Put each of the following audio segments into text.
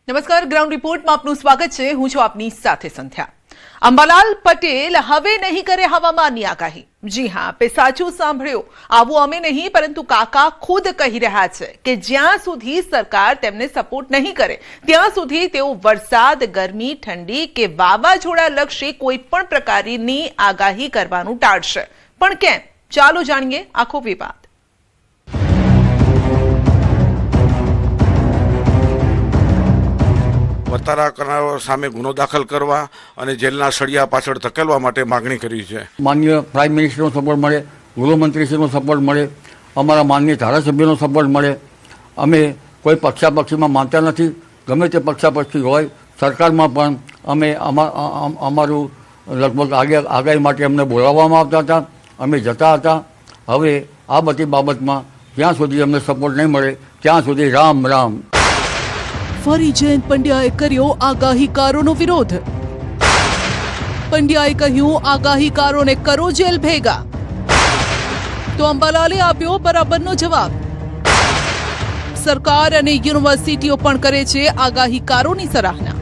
નમસ્કાર, ગ્રાઉન્ડ રિપોર્ટમાં આપનું સ્વાગત છે. હું છું આપની સાથે સંધ્યા. અંબાલાલ પટેલ હવે નહીં કરે હવામાનની આગાહી. જી હા, આપે સાચું સાંભળ્યું. આવું અમે નહીં પરંતુ કાકા ખુદ કહી રહ્યા છે કે જ્યાં સુધી સરકાર તેમને સપોર્ટ નહીં કરે ત્યાં સુધી તેઓ વરસાદ, ગરમી, ઠંડી કે વાવાઝોડા લક્ષી કોઈ પણ પ્રકારની આગાહી કરવાનું ટાળશે. પણ કેમ? ચાલો જાણીએ આખો વિવાદ. વર્તારા કરનારાઓ સામે ગુનો દાખલ કરવા અને જેલના સળિયા પાછળ ધકેલવા માટે માગણી કરી છે. માનનીય પ્રાઇમ મિનિસ્ટરનો સપોર્ટ મળે, ગૃહમંત્રીશ્રીનો સપોર્ટ મળે, અમારા માનનીય ધારાસભ્યનો સપોર્ટ મળે. અમે કોઈ પક્ષાપક્ષીમાં માનતા નથી. ગમે તે પક્ષાપક્ષી હોય, સરકારમાં પણ અમે અમારું લગભગ આગાહી માટે અમને બોલાવવામાં આવતા હતા, અમે જતા હતા. હવે આ બધી બાબતમાં જ્યાં સુધી અમને સપોર્ટ નહીં મળે ત્યાં સુધી રામ રામ. ફરી જયંત પંડ્યાએ કર્યો આગાહીકારોનો વિરોધ. પંડ્યાએ કહ્યું, આગાહીકારોને કરો જેલ ભેગા. તો અંબાલાલે આપ્યો બરાબરનો જવાબ. સરકાર અને યુનિવર્સિટીઓ પણ કરે છે આગાહીકારોની સરાહના.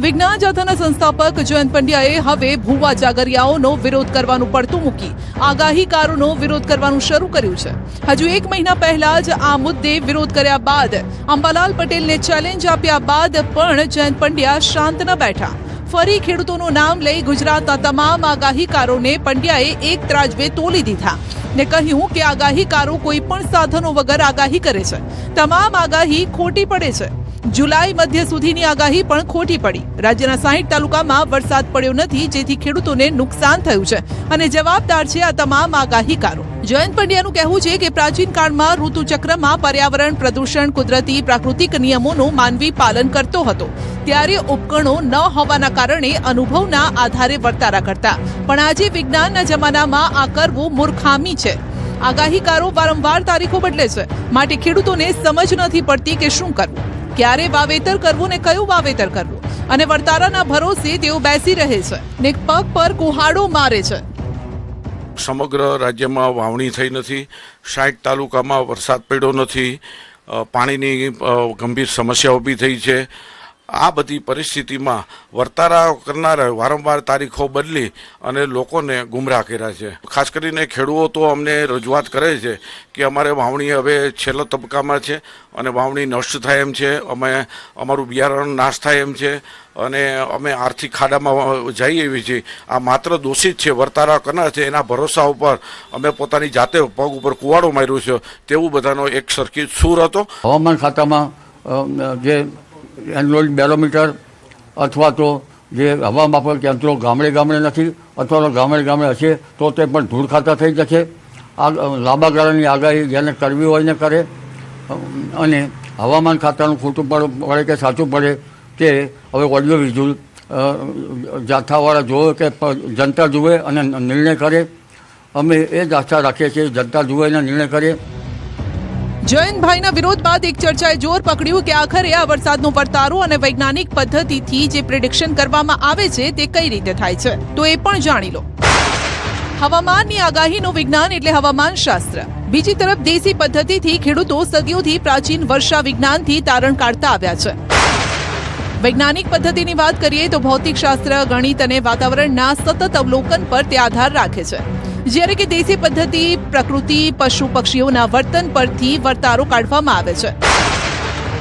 વિજ્ઞાન જાથાના સંસ્થાપક જયંત પંડ્યાએ હવે ભુવા જાગરિયાઓનો વિરોધ કરવાનું પડતું મૂકી આગાહીકારોનો વિરોધ કરવાનું શરૂ કર્યું છે. હજુ 1 મહિના પહેલા જ આ મુદ્દે વિરોધ કર્યા બાદ, અંબાલાલ પટેલને ચેલેન્જ આપ્યા બાદ પણ જયંત પંડ્યા શાંત ન બેઠા. ફરી ખેડૂતોનું નામ લઈ ગુજરાતના તમામ આગાહીકારોને પંડ્યાએ એક ત્રાજવે તોલી દીધા ને કહ્યું કે આગાહીકારો કોઈ પણ સાધનો વગર આગાહી કરે છે. તમામ આગાહી ખોટી પડે છે. જુલાઈ મધ્ય સુધીની આગાહી પણ ખોટી પડી. રાજ્યના 60 તાલુકામાં વરસાદ પડ્યો નથી, જેથી ખેડૂતોને નુકસાન થયું છે અને જવાબદાર છે આ તમામ આગાહીકારો. જયંત પંડ્યાનું કહેવું છે કે પ્રાચીન કાળમાં ઋતુચક્રમાં પર્યાવરણ, પ્રદૂષણ, કુદરતી પ્રાકૃતિક નિયમોનું માનવી પાલન કરતો હતો. ત્યારે ઉપકરણો ન હોવાના કારણે અનુભવના આધારે વર્તારા કરતા. પણ આજે વિજ્ઞાનના જમાનામાં આ કરવું મૂર્ખામી છે. આગાહીકારો વારંવાર તારીખો બદલે છે, માટે ખેડૂતોને સમજ નથી પડતી કે શું કરવું, ક્યારે વાવેતર કરવું ને કયું વાવેતર કરવું. અને વર્તારાના ભરોસે તેઓ બેસી રહે છે ને પગ પર કુહાડો મારે છે. સમગ્ર રાજ્યમાં વાવણી થઈ નથી, 60 તાલુકામાં વરસાદ પડ્યો નથી, પાણીની ગંભીર સમસ્યા ઊભી થઈ છે. આ બધી પરિસ્થિતિમાં વર્તારા કરનારા વારંવાર તારીખો બદલી અને લોકોને ગુમરાહ કર્યા છે. ખાસ કરીને ખેડૂતો અમને રજૂઆત કરે છે કે અમારે વાવણી હવે છેલ્લા તબક્કામાં છે અને વાવણી નષ્ટ થાય એમ છે, અમારું બિયારણ નાશ થાય એમ છે અને અમે આર્થિક ખાડામાં જઈએ એવી છીએ. આ માત્ર દોષિત છે, વર્તારા કરનાર છે, એના ભરોસા ઉપર અમે પોતાની જાતે પગ ઉપર કુવાડો માર્યો છે, તેવું બધાનો એક સરખી સૂર હતો. હવામાન ખાતામાં જે એન્યુઅલ બેરોમીટર અથવા તો જે હવા માપક યંત્રો ગામડે ગામડે નથી, અથવા તો ગામડે ગામડે હશે તો તે પણ ધૂળ ખાતા થઈ જશે. આ લાંબા ગાળાની આગાહી જેને કરવી હોય ને કરે. અને હવામાન ખાતાનું ખોટું પડે કે સાચું પડે તે હવે ઓડિયો વિઝ્યુઅલ જાથાવાળા જોવે કે જનતા જુએ અને નિર્ણય કરે. અમે એ જ આશા રાખીએ છીએ, જનતા જુએ અને નિર્ણય કરે. જયંતભાઈના વિરોધ બાદ એક ચર્ચાએ જોર પકડ્યું કે આખરે આ વરસાદનો વર્તારો અને વૈજ્ઞાનિક પદ્ધતિથી જે પ્રિડિક્શન કરવામાં આવે છે તે કઈ રીતે થાય છે, તો એ પણ જાણી લો. હવામાનની આગાહીનું વિજ્ઞાન એટલે હવામાન શાસ્ત્ર. બીજી તરફ દેશી પદ્ધતિથી ખેડૂતો સદીઓથી પ્રાચીન વર્ષા વિજ્ઞાનથી તારણ કાઢતા આવ્યા છે. વૈજ્ઞાનિક પદ્ધતિની વાત કરીએ તો ભૌતિકશાસ્ત્ર, ગણિત અને વાતાવરણના સતત અવલોકન પર તે આધાર રાખે છે. જ્યારે કે દેશી પદ્ધતિ પ્રકૃતિ, પશુ પક્ષીઓના વર્તન પરથી વર્તારો કાઢવામાં આવે છે.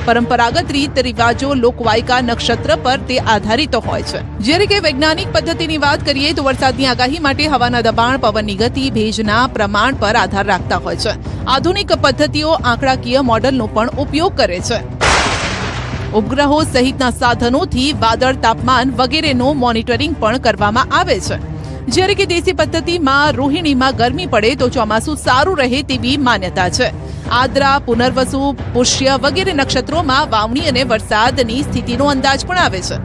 પરંપરાગત રીત રિવાજો, લોકવાયકા, નક્ષત્ર પર તે આધારિત હોય છે. જ્યારે કે વૈજ્ઞાનિક પદ્ધતિની વાત કરીએ તો વરસાદની આગાહી માટે હવાના દબાણ, પવનની ગતિ, ભેજના પ્રમાણ પર આધાર રાખતા હોય છે. આધુનિક પદ્ધતિઓ આંકડાકીય મોડલનો પણ ઉપયોગ કરે છે. ઉપગ્રહો સહિતના સાધનોથી વાદળ, તાપમાન વગેરેનું મોનિટરિંગ પણ કરવામાં આવે છે. જ્યારે કે દેશી પદ્ધતિમાં રોહિણીમાં ગરમી પડે તો ચોમાસું સારું રહે તેવી માન્યતા છે. આદ્રા, પુનર્વસુ, પુષ્ય વગેરે નક્ષત્રોમાં વાવણી અને વરસાદની સ્થિતિનો અંદાજ પણ આવે છે.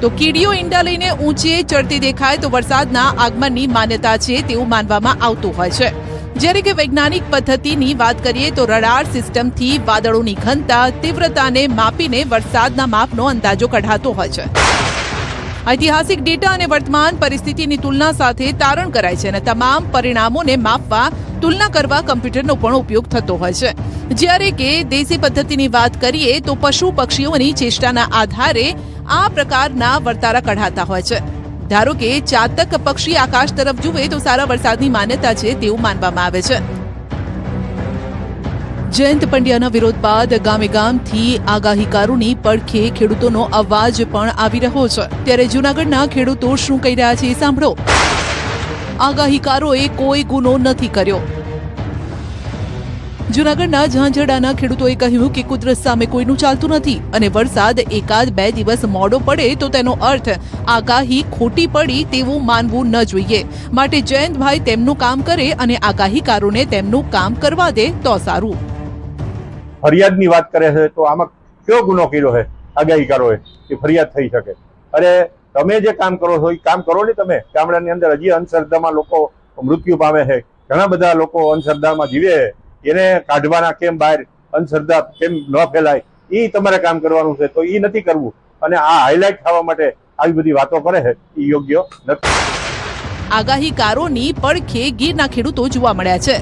તો કીડીઓ ઈંડા લઈને ઊંચે ચડતી દેખાય તો વરસાદના આગમનની માન્યતા છે તેવું માનવામાં આવતું હોય છે. જ્યારે કે વૈજ્ઞાનિક પદ્ધતિની વાત કરીએ તો રડાર સિસ્ટમથી વાદળોની ઘનતા, તીવ્રતાને માપીને વરસાદના માપનો અંદાજો કઢાતો હોય છે. ઐતિહાસિક ડેટા અને વર્તમાન પરિસ્થિતિની તુલના સાથે તારણ કરાય છે અને તમામ પરિણામોને માપવા તુલના કરવા કમ્પ્યુટરનો પણ ઉપયોગ થતો હોય છે. જ્યારે કે દેશી પદ્ધતિની વાત કરીએ તો પશુ પક્ષીઓની ચેષ્ટાના આધારે આ પ્રકારના વર્તારા કઢાતા હોય છે. ધારો કે ચાતક પક્ષી આકાશ તરફ જુએ તો સારા વરસાદની માન્યતા છે તેવું માનવામાં આવે છે. જયંત પંડ્યાના વિરોધ બાદ ગામે ગામથી આગાહીકારોની પડખે ખેડૂતોનો અવાજ પણ આવી રહ્યો છે. ત્યારે જૂનાગઢના ખેડૂતો શું કહી રહ્યા છે એ સાંભળો. આગાહીકારોએ કોઈ ગુનો નથી કર્યો. જૂનાગઢના ઝાંઝરડાના ખેડૂતોએ કહ્યું કે કુદરત સામે કોઈનું ચાલતું નથી અને વરસાદ 1-2 દિવસ મોડો પડે તો તેનો અર્થ આગાહી ખોટી પડી તેવું માનવું ન જોઈએ. માટે જયંતભાઈ તેમનું કામ કરે અને આગાહીકારોને તેમનું કામ કરવા દે તો સારું. ફરિયાદની વાત કરે છે તો આમાં કયો ગુનો કર્યો છે આગાહીકારોએ કે ફરિયાદ થઈ શકે? અરે તમે જે કામ કરો છો એ કામ કરો ને. તમે ગામડાની અંદર હજી અંધશ્રદ્ધામાં લોકો મૃત્યુ પામે છે, ઘણા બધા લોકો અંધશ્રદ્ધામાં જીવે છે. એને કાઢવાના કેમ બહાર, અંધશ્રદ્ધા કેમ ન ફેલાય એ તમારે કામ કરવાનું છે. તો એ નથી કરવું અને આ હાઇલાઇટ થવા માટે આવી બધી વાતો કરે છે એ યોગ્ય નથી. આગાહીકારોની પડખે ગીરના ખેડૂતો જોવા મળ્યા છે.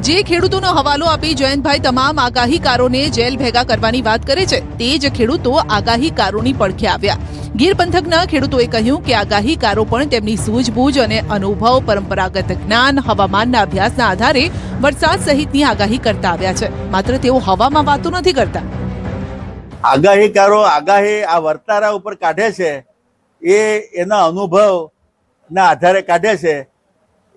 જે ખેડૂતોનો હવાલો આપી જયંતભાઈ તમામ આગાહીકારોને જેલ ભેગા કરવાની વાત કરે છે તે જ ખેડૂતો આગાહીકારોની પડખે આવ્યા. ગીર પંથકના ખેડૂતોએ કહ્યું કે આગાહીકારો પણ તેમની સૂઝબૂઝ અને અનુભવ, પરંપરાગત જ્ઞાન, હવામાનના અભ્યાસના આધારે વરસાદ સહિતની આગાહી કરતા આવ્યા છે. માત્ર તેઓ હવામાં વાતો નથી કરતા. આગાહીકારો આગાહી આ વર્તારા ઉપર કાઢે છે એ એના અનુભવના આધારે કાઢે છે.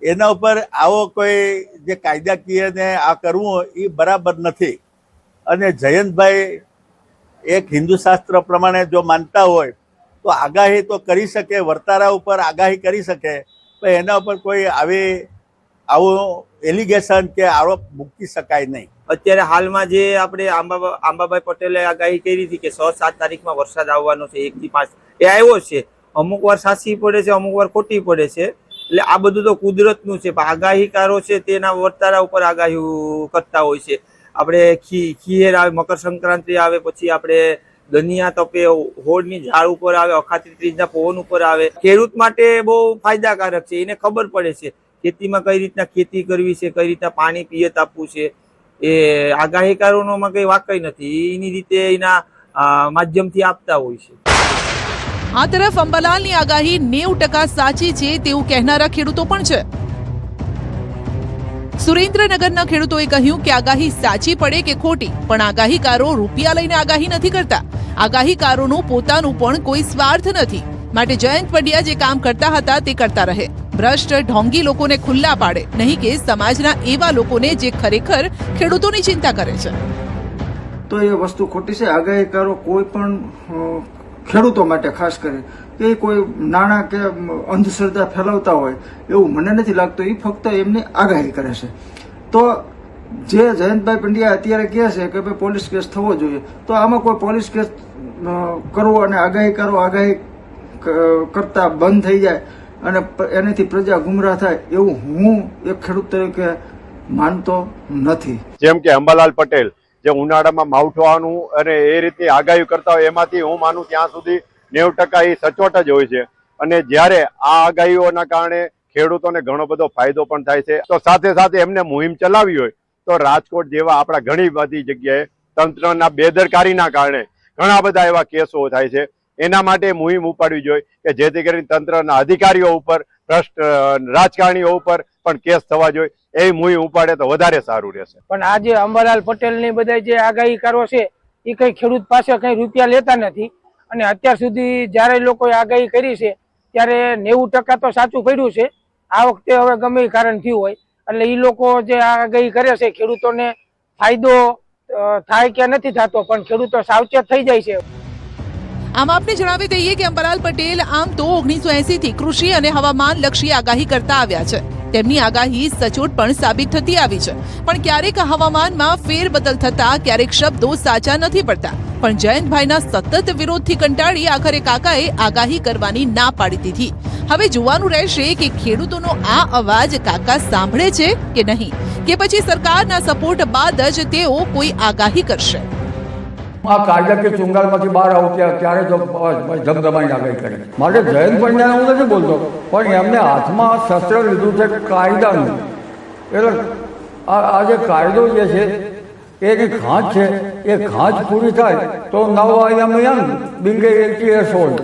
એના ઉપર આવો કોઈ જે કાયદાકીય ને આ કરવું એ બરાબર નથી. અને જયંતભાઈ એક હિન્દુ શાસ્ત્ર પ્રમાણે જો માનતા હોય તો આગાહી તો કરી શકે, વર્તારા ઉપર આગાહી કરી શકે, પણ એના ઉપર કોઈ આવું એલિગેશન કે આરોપ મૂકી શકાય નહીં. અત્યારે હાલમાં જે આપણે આંબાભાઈ પટેલે આગાહી કરી હતી કે 6-7 તારીખમાં વરસાદ આવવાનો છે 1 થી 5, એ આવ્યો છે. અમુક વાર સાચી પડે છે, અમુક વાર ખોટી પડે છે. એટલે આ બધું તો કુદરતનું છે. પણ આગાહીકારો છે તેના વર્તારા ઉપર આગાહી કરતા હોય છે. આપણે ખીહેર આવે, મકર સંક્રાંતિ આવે, પછી આપણે દનિયા તપે, હોળની ઝાડ ઉપર આવે, અખાત્રી ત્રીજના પવન ઉપર આવે. ખેડૂત માટે બહુ ફાયદાકારક છે. એને ખબર પડે છે ખેતીમાં કઈ રીતના ખેતી કરવી છે, કઈ રીતના પાણી પિયત આપવું છે. એ આગાહીકારોમાં કઈ વાકઈ નથી. એની રીતે એના માધ્યમથી આપતા હોય છે. આ તરફ અંબાલાલની આગાહી 90% સાચી છે તેવું કહેનારા ખેડૂતો પણ છે. સુરેન્દ્રનગરના ખેડૂતોએ કહ્યું કે આગાહી સાચી પડે કે ખોટી, પણ આગાહીકારો રૂપિયા લઈને આગાહી નથી કરતા. આગાહીકારોનું પોતાનું પણ કોઈ સ્વાર્થ નથી. માટે જયંત પંડ્યા જે કામ કરતા હતા તે કરતા રહે. ભ્રષ્ટ ઢોંગી લોકોને ખુલ્લા પાડે, નહીં કે સમાજના એવા લોકોને જે ખરેખર ખેડૂતોની ચિંતા કરે છે. તો એ વસ્તુ ખોટી છે. આગાહીકારો કોઈ પણ ખેડૂતો માટે ખાસ કરી કે કોઈ નાણાં કે અંધશ્રદ્ધા ફેલાવતા હોય એવું મને નથી લાગતું. એ ફક્ત એમની આગાહી કરે છે. તો જે જયંતભાઈ પંડ્યા અત્યારે કહે છે કે ભાઈ પોલીસ કેસ થવો જોઈએ, તો આમાં કોઈ પોલીસ કેસ કરવો અને આગાહીકારો આગાહી કરતા બંધ થઈ જાય અને એનાથી પ્રજા ગુમરાહ થાય એવું હું એક ખેડૂત તરીકે માનતો નથી. જેમ કે અંબાલાલ પટેલ જે ઉનાળામાં માવઠું અને એ રીતની આગાહી કરતા હોય એમાંથી હું માનું ત્યાં સુધી 90% એ સચોટ જ હોય છે. અને જ્યારે આ આગાહીઓના કારણે ખેડૂતોને ઘણો બધો ફાયદો પણ થાય છે. તો સાથે સાથે એમને મુહિમ ચલાવી હોય તો રાજકોટ જેવા આપણા ઘણી બધી જગ્યાએ તંત્રના બેદરકારીના કારણે ઘણા બધા એવા કેસો થાય છે. એના માટે મુહિમ ઉપાડવી જોઈએ કે જેથી કરીને તંત્રના અધિકારીઓ ઉપર, ભ્રષ્ટ રાજકારણીઓ ઉપર પણ કેસ થવા જોઈએ. એ મુહિમ ઉપાડે તો વધારે સારું રહેશે. પણ આજે અંબાલાલ પટેલ ની બધા જે આગાહીકારો છે એ કઈ ખેડૂત પાસે કઈ રૂપિયા લેતા નથી. અને અત્યાર સુધી જયારે લોકોએ આગાહી કરી છે ત્યારે 90% તો સાચું પડ્યું છે. આ વખતે હવે ગમે કારણ થયું હોય એટલે એ લોકો જે આગાહી કરે છે ખેડૂતોને ફાયદો થાય કે નથી થતો, પણ ખેડૂતો સાવચેત થઈ જાય છે. આમ આપને જણાવી દઈએ કે અંબાલાલ પટેલ આમ તો 1980 થી કૃષિ અને હવામાન લક્ષી આગાહી કરતા આવ્યા છે. તેમની આગાહી સચોટ પણ સાબિત થતી આવી છે. પણ ક્યારેક હવામાનમાં ફેરબદલ થતા ક્યારેક શબ્દો સાચા નથી પડતા. પણ જયંતભાઈના સતત વિરોધથી કંટાળી આખરે કાકાએ આગાહી કરવાની ના પાડી દીધી. હવે જોવાનું રહેશે કે ખેડૂતોનો આ અવાજ કાકા સાંભળે છે કે નહીં, કે પછી સરકારના સપોર્ટ બાદ જ તેઓ કોઈ આગાહી કરશે. આ કાયદાકીય ચુંગાલમાંથી બહાર આવું ત્યારે તો ધમધમાઈને આગાહી કરી. માટે જયંત પંડ્યાને હું નથી બોલતો, પણ એમને હાથમાં શસ્ત્ર લીધું છે કાયદાનું. એટલે આ જે કાયદો જે છે એની ખાંચ છે, એ ખાંચ પૂરી થાય તો નવ આઈ એમ યંગ બિંગ 80 years old.